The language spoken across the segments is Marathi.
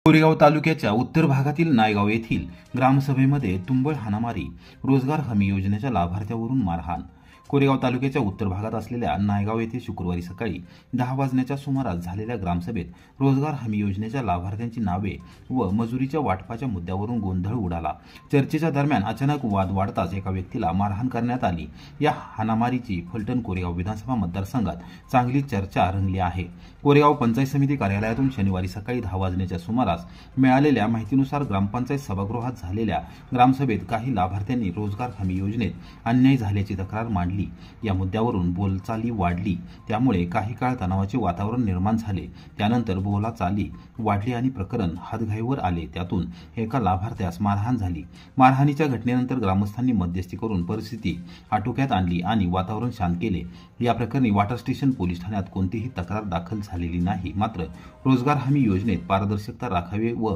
कोरेगाव तालुक्याच्या उत्तर भागातील नायगाव येथील ग्रामसभेमध्ये तुंबळ हाणामारी, रोजगार हमी योजनेच्या लाभार्थ्यावरून मारहाण। कोरेगाव तालुक्याच्या उत्तर भागात असलेल्या नायगाव येथे शुक्रवारी सकाळी 10 वाजण्याच्या सुमारास झालेल्या ग्रामसभेत रोजगार हमी योजनेच्या लाभार्थ्यांची नावे व मजुरीच्या वाटपाच्या मुद्द्यावरून गोंधळ उडाला। चर्चेच्या दरम्यान अचानक वाद वाढताच एका व्यक्तीला मारहाण करण्यात आली। या हाणामारीची फलटण कोरेगाव विधानसभा मतदारसंघात चांगली चर्चा रंगली आहे। कोरेगाव पंचायत समिती कार्यालयातून शनिवारी सकाळी 10 वाजण्याच्या सुमारास मिळालेल्या माहितीनुसार ग्रामपंचायत सभागृहात झालेल्या ग्रामसभेत काही लाभार्थ्यांनी रोजगार हमी योजनेत अन्याय झाल्याची तक्रार मांडली। या मुद्द्यावरून बोलचाली वाढली, त्यामुळे काही काळ तणावाचे वातावरण निर्माण झाले। त्यानंतर बोलाचाली वाढली आणि प्रकरण हातघाईवर आले। त्यातून एका लाभार्थ्यास मारहाण झाली। मारहाणीच्या घटनेनंतर ग्रामस्थांनी मध्यस्थी करून परिस्थिती आटोक्यात आणली आणि वातावरण शांत केले। या प्रकरणी वॉटर स्टेशन पोलीस ठाण्यात कोणतीही तक्रार दाखल झालेली नाही। मात्र रोजगार हमी योजनेत पारदर्शकता राखावी व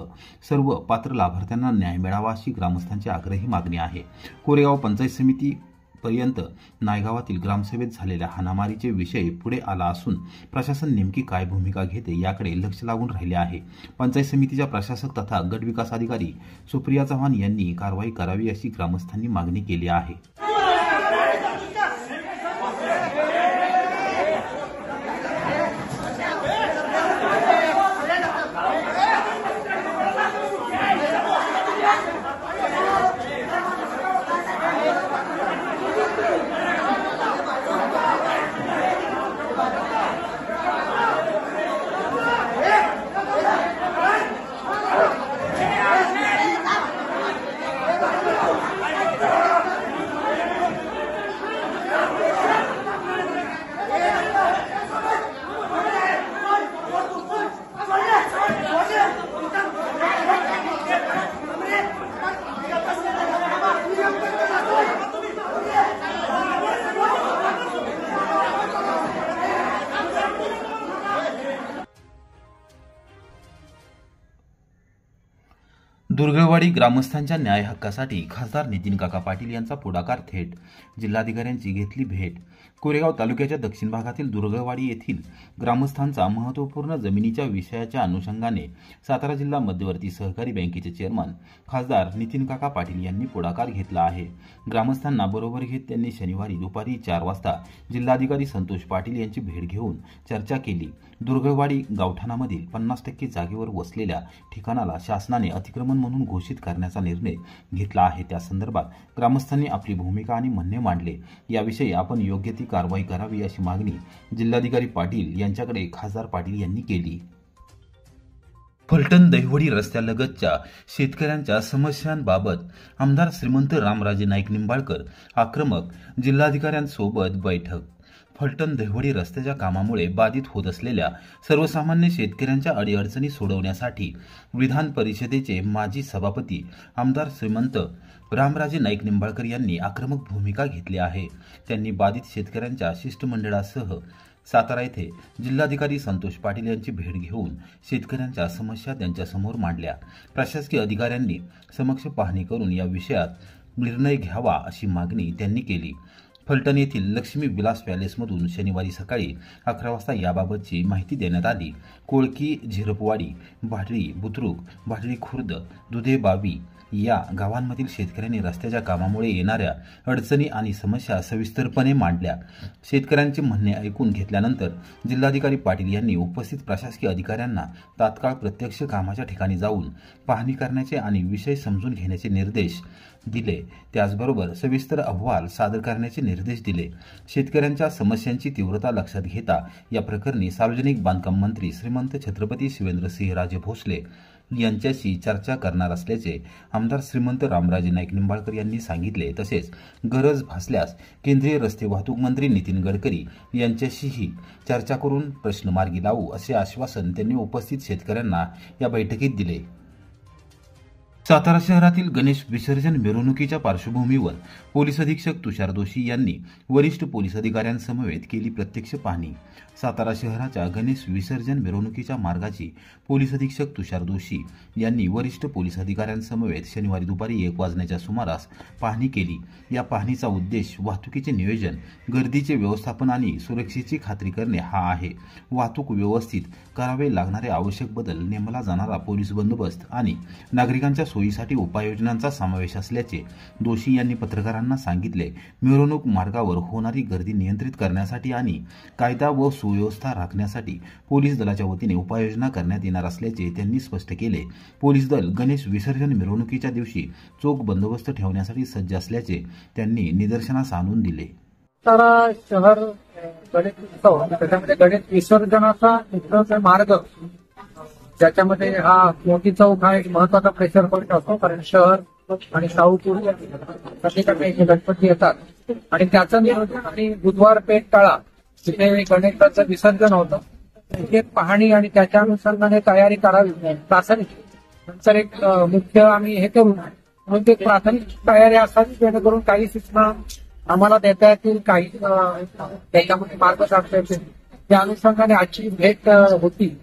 सर्व पात्र लाभार्थ्यांना न्याय मिळावा अशी ग्रामस्थांची आग्रही मागणी आहे। कोरेगाव पंचायत समिती पर्यंत नायगावातील ग्रामसभेत झालेल्या हाणामारीचे विषय पुढे आला असून प्रशासन नेमकी काय भूमिका घेते याकडे लक्ष लागून राहिले आहे। पंचायत समितीच्या प्रशासक तथा गट विकास अधिकारी सुप्रिया चव्हाण यांनी कारवाई करावी अशी ग्रामस्थांनी मागणी केली आहे। दुर्गळवाडी ग्रामस्थांच्या न्याय हक्कासाठी खासदार नितीन काका पाटील यांचा पुढाकार, थेट जिल्हाधिकाऱ्यांची घेतली भेट। कोरेगाव तालुक्याच्या दक्षिण भागातील दुर्गळवाडी येथील ग्रामस्थांचा महत्त्वपूर्ण जमिनीच्या विषयाच्या अनुषंगाने सातारा जिल्हा मध्यवर्ती सहकारी बँकेचे चेअरमन खासदार नितीन काका पाटील यांनी पुढाकार घेतला आहे। ग्रामस्थांना बरोबर घेत त्यांनी शनिवारी दुपारी 4 वाजता जिल्हाधिकारी संतोष पाटील यांची भेट घेऊन चर्चा केली। दुर्गळवाडी गावठाणामधील 50% जागेवर वसलेल्या ठिकाणाला शासनाने अतिक्रमण म्हणून घोषित करण्याचा निर्णय घेतला आहे। त्या संदर्भात ग्रामस्थांनी आपली भूमिका आणि म्हणणे मांडले। याविषयी आपण योग्य ती कारवाई करावी अशी मागणी जिल्हाधिकारी पाटील यांच्याकडे खासदार पाटील यांनी केली। फलटण दहिवडी रस्त्यालगतच्या शेतकऱ्यांच्या समस्यांबाबत आमदार श्रीमंत रामराजे नाईक निंबाळकर आक्रमक, जिल्हाधिकाऱ्यांसोबत बैठक। फलटण दहिवडी रस्त्याच्या कामामुळे बाधित होत असलेल्या सर्वसामान्य शेतकऱ्यांच्या अडीअडचणी सोडवण्यासाठी विधान परिषदेचे माजी सभापती आमदार श्रीमंत रामराजे नाईक निंबाळकर यांनी आक्रमक भूमिका घेतली आहे। त्यांनी बाधित शेतकऱ्यांच्या शिष्टमंडळासह सातारा येथे जिल्हाधिकारी संतोष पाटील यांची भेट घेऊन शेतकऱ्यांच्या समस्या त्यांच्यासमोर मांडल्या। प्रशासकीय अधिकाऱ्यांनी समक्ष पाहणी करून या विषयात निर्णय घ्यावा अशी मागणी त्यांनी केली। फलटण येथील लक्ष्मी विलास पॅलेसमधून शनिवारी सकाळी 11 वाजता याबाबतची माहिती देण्यात आली। कोळकी, झिरपवाडी, भाडळी बुद्रुक, भाडळी खुर्द, दुधे बावी या गावांमधील शेतकऱ्यांनी रस्त्याच्या कामामुळे येणाऱ्या अडचणी आणि समस्या सविस्तरपणे मांडल्या। शेतकऱ्यांचे म्हणणे ऐकून घेतल्यानंतर जिल्हाधिकारी पाटील यांनी उपस्थित प्रशासकीय अधिकाऱ्यांना तात्काळ प्रत्यक्ष कामाच्या ठिकाणी जाऊन पाहणी करण्याचे आणि विषय समजून घेण्याचे निर्देश दिले। त्याचबरोबर सविस्तर अहवाल सादर करण्याचे निर्देश दिले। शेतकऱ्यांच्या समस्यांची तीव्रता लक्षात घेता या प्रकरणी सार्वजनिक बांधकाम मंत्री श्रीमंत छत्रपती शिवेंद्रसिंहराजे भोसले यांच्याशी चर्चा करणार असल्याचे आमदार श्रीमंत रामराजे नाईक निंबाळकर यांनी सांगितले। तसेच गरज भासल्यास केंद्रीय रस्ते वाहतूक मंत्री नितीन गडकरी यांच्याशीही चर्चा करून प्रश्न मार्गी लावू असे आश्वासन त्यांनी उपस्थित शेतकऱ्यांना या बैठकीत दिले। सातारा शहरातील गणेश विसर्जन मिरवणुकीच्या पार्श्वभूमीवर पोलीस अधीक्षक तुषार दोशी यांनी वरिष्ठ पोलीस अधिकाऱ्यांसमवेत केली प्रत्यक्ष पाहणी। सातारा शहराच्या गणेश विसर्जन मिरवणुकीच्या मार्गाची पोलीस अधीक्षक तुषार दोशी यांनी वरिष्ठ पोलीस अधिकाऱ्यांसमवेत शनिवारी दुपारी 1 वाजण्याच्या सुमारास पाहणी केली। या पाहणीचा उद्देश वाहतुकीचे नियोजन, गर्दीचे व्यवस्थापन आणि सुरक्षेची खात्री करणे हा आहे। वाहतूक व्यवस्थित करावे लागणारे आवश्यक बदल, नेमला जाणारा पोलीस बंदोबस्त आणि नागरिकांच्या सोयीसाठी उपाययोजनांचा समावेश असल्याचे दोशी यांनी पत्रकारांना सांगितले। मिरवणूक मार्गावर होणारी गर्दी नियंत्रित करण्यासाठी आणि कायदा व सुव्यवस्था राखण्यासाठी पोलीस दलाच्या वतीने उपाययोजना करण्यात येणार असल्याचे त्यांनी स्पष्ट केले। पोलीस दल गणेश विसर्जन मिरवणुकीच्या दिवशी चोख बंदोबस्त ठेवण्यासाठी सज्ज असल्याचे त्यांनी निदर्शनास आणून दिले। सातारा शहर गणेश उत्सव, त्याच्यामध्ये गणेश विसर्जनाचा मार्ग, ज्याच्यामध्ये हा मोठी चौक हा एक महत्वाचा प्रेशर पॉईंट असतो, कारण शहर आणि शाहूपूर सगळीकडे गणपती येतात आणि त्याचं नियोजन आणि बुधवार पेठ टाळा जिथे गणेशाचं विसर्जन होतं तिथे पाहणी आणि त्याच्या अनुषंगाने तयारी करावी प्राथमिक। नंतर एक मुख्य आम्ही हे करू म्हणून एक प्राथमिक तयारी असावी, जेणेकरून काही सूचना आम्हाला देता येतील, काही त्याच्यामध्ये मार्ग सांगता येतील। त्या अनुषंगाने आजची भेट होती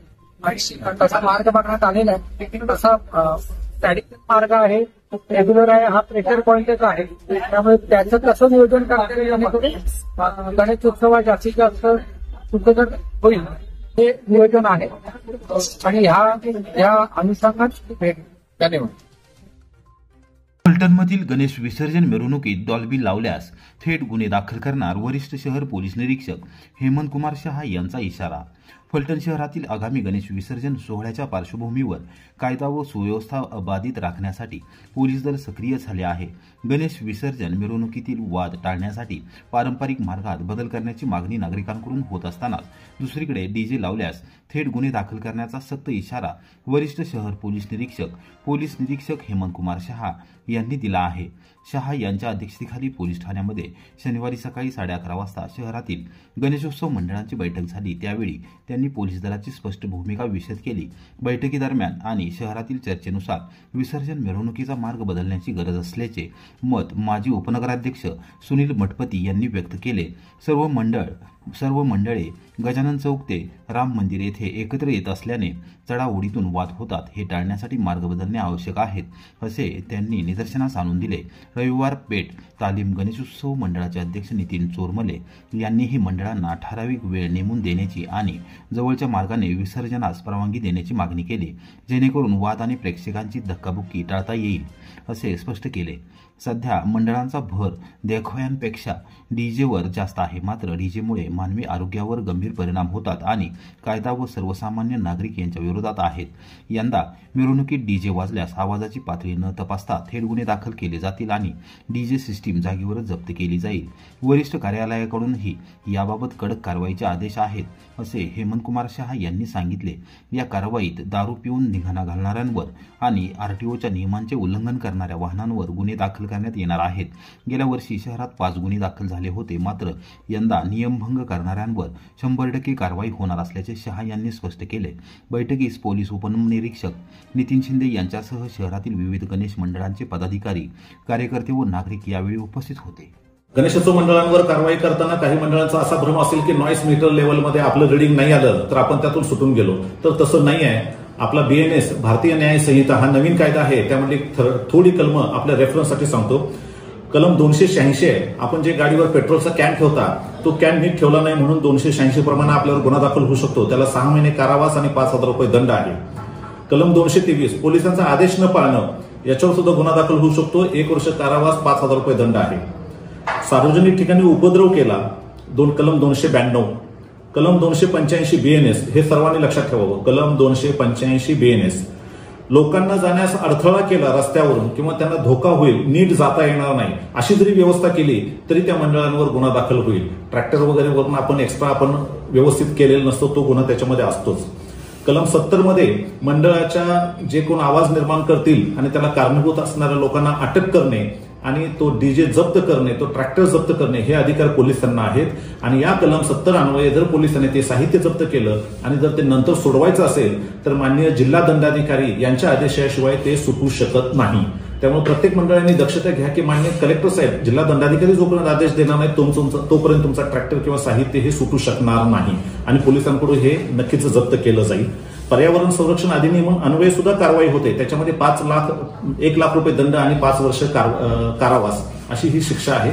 आणि तसा मार्ग बघण्यात आलेला आहे। तसा स्टॅटिक मार्ग आहे, रेग्युलर आहे, हा प्रेशर पॉईंटच आहे, त्यामुळे त्याचं कसं नियोजन करता येईल गणेश उत्सवात जास्तीत जास्त सुखकर होईल हे नियोजन आहे आणि ह्या अनुषंगात भेट। धन्यवाद। फलटणमधील गणेश विसर्जन मिरवणुकीत डॉल्बी लावल्यास थेट गुन्हे दाखल करणार वरिष्ठ शहर पोलीस निरीक्षक हेमंत कुमार शहा यांचा इशारा। फलटण शहरातील आगामी गणेश विसर्जन सोहळ्याच्या पार्श्वभूमीवर कायदा व सुव्यवस्था बाधित राखण्यासाठी पोलीस दल सक्रिय झाले आहे। गणेश विसर्जन मिरवणुकीतील वाद टाळण्यासाठी पारंपरिक मार्गात बदल करण्याची मागणी नागरिकांकडून होत असतानाच दुसरीकडे डीजे लावल्यास थेट गुन्हे दाखल करण्याचा सक्त इशारा वरिष्ठ शहर पोलीस निरीक्षक हेमंत कुमार शहा यांनी दिला आहे। शहा यांच्या अध्यक्षतेखाली पोलीस ठाण्यामध्ये शनिवारी सकाळी 11:30 वाजता शहरातील गणेशोत्सव मंडळांची बैठक झाली। त्यावेळी त्यांनी पोलीस दलाची स्पष्ट भूमिका विशद केली। बैठकीदरम्यान आणि शहरातील चर्चेनुसार विसर्जन मिरवणुकीचा मार्ग बदलण्याची गरज असल्याचे मत माजी उपनगराध्यक्ष सुनील मठपती यांनी व्यक्त केले। सर्व मंडळे गजानन चौक ते राम मंदिर येथे एकत्र येत असल्याने चढाओढीतून वाद होतात, हे टाळण्यासाठी मार्ग बदलणे आवश्यक आहेत, असे त्यांनी निदर्शनास आणून दिले। रविवार पेठ तालीम गणेशोत्सव मंडळाचे अध्यक्ष नितीन चोरमले यांनीही मंडळांना ठराविक वेळ नेमून देण्याची आणि जवळच्या मार्गाने विसर्जनास परवानगी देण्याची मागणी केली, जेणेकरून वाद आणि प्रेक्षकांची धक्काबुक्की टाळता येईल, असे स्पष्ट केले। सध्या मंडळांचा भर देखाव्यांपेक्षा डीजेवर जास्त आहे, मात्र डीजेमुळे मानवी आरोग्यावर गंभीर परिणाम होतात आणि कायदा व सर्वसामान्य नागरिक यांच्या विरोधात आहेत। यंदा मिरवणुकीत डीजे वाजल्यास आवाजाची पातळी न तपासता थेट गुन्हे दाखल केले जातील आणि डीजे सिस्टीम जागेवरच जप्त केली जाईल। वरिष्ठ कार्यालयाकडूनही याबाबत कडक कारवाईचे आदेश आहेत, असे हेमंत कुमार शहा यांनी सांगितले। या कारवाईत दारू पिऊन धिंगाणा घालणाऱ्यांवर आणि आरटीओच्या नियमांचे उल्लंघन करणाऱ्या वाहनांवर गुन्हे दाखल करण्यात येणार आहेत। गेल्या वर्षी शहरात 5 गुन्हे दाखल झाले होते, मात्र यंदा नियमभंग करणाऱ्यांवर 100% कारवाई होणार असल्याचे शहा यांनी स्पष्ट केले। बैठकीस पोलीस उपनिरीक्षक नितीन शिंदे यांच्यासह शहरातील विविध गणेश मंडळांचे पदाधिकारी, कार्यकर्ते व नागरिक यावेळी उपस्थित होते। गणेशोत्सव मंडळांवर कारवाई करताना काही मंडळांचा असा भ्रम असेल की नॉईस मीटर लेवलमध्ये आपलं रीडिंग नाही आलं तर आपण त्यातून सुटून गेलो, तर तसं नाही आहे। आपला BNS भारतीय न्याय संहिता हा नवीन कायदा आहे, त्यामध्ये थोडी कलमं आपल्या रेफरन्ससाठी सांगतो। कलम 286 आहे, आपण जे गाडीवर पेट्रोलचा कॅन ठेवता तो कॅन नीट ठेवला नाही म्हणून 286 प्रमाणे आपल्यावर गुन्हा दाखल होऊ शकतो, त्याला 6 महिने कारावास आणि 5,000 रुपये दंड आहे। कलम 223 पोलिसांचा आदेश न पाळणं, याच्यावर सुद्धा गुन्हा दाखल होऊ शकतो, 1 वर्ष कारावास 5,000 रुपये दंड आहे। सार्वजनिक ठिकाणी उपद्रव केला, कलम 292, कलम 285 BNS, हे सर्वांनी लक्षात ठेवावं। कलम 285 BNS, लोकांना जाण्यास अडथळा केला रस्त्यावरून किंवा त्यांना धोका होईल, नीट जाता येणार नाही अशी जरी व्यवस्था केली तरी त्या मंडळांवर गुन्हा दाखल होईल। ट्रॅक्टर वगैरे वरून आपण एक्स्ट्रा व्यवस्थित केलेला नसतो, तो गुन्हा त्याच्यामध्ये असतोच। कलम 70 मध्ये मंडळाच्या जे कोण आवाज निर्माण करतील आणि त्याला कारणीभूत असणाऱ्या लोकांना अटक करणे, आणि तो डीजे जप्त करणे, तो ट्रॅक्टर जप्त करणे हे अधिकार पोलिसांना आहेत. आणि या कलम 70 अन्वये जर पोलिसांनी ते साहित्य जप्त केलं आणि जर ते नंतर सोडवायचं असेल तर माननीय जिल्हा दंडाधिकारी यांच्या आदेशाशिवाय ते सुटू शकत नाही. त्यामुळे प्रत्येक मंडळांनी दक्षता घ्या की माननीय कलेक्टर साहेब, जिल्हा दंडाधिकारी जोपर्यंत आदेश देणार नाही तोपर्यंत तुमचा ट्रॅक्टर किंवा साहित्य हे सुटू शकणार नाही आणि पोलिसांकडून हे नक्कीच जप्त केलं जाईल. पर्यावरण संरक्षण अधिनियम अन्वये सुद्धा कारवाई होते. त्याच्यामध्ये 1 लाख रुपये दंड आणि 5 वर्ष कारावास अशी ही शिक्षा आहे.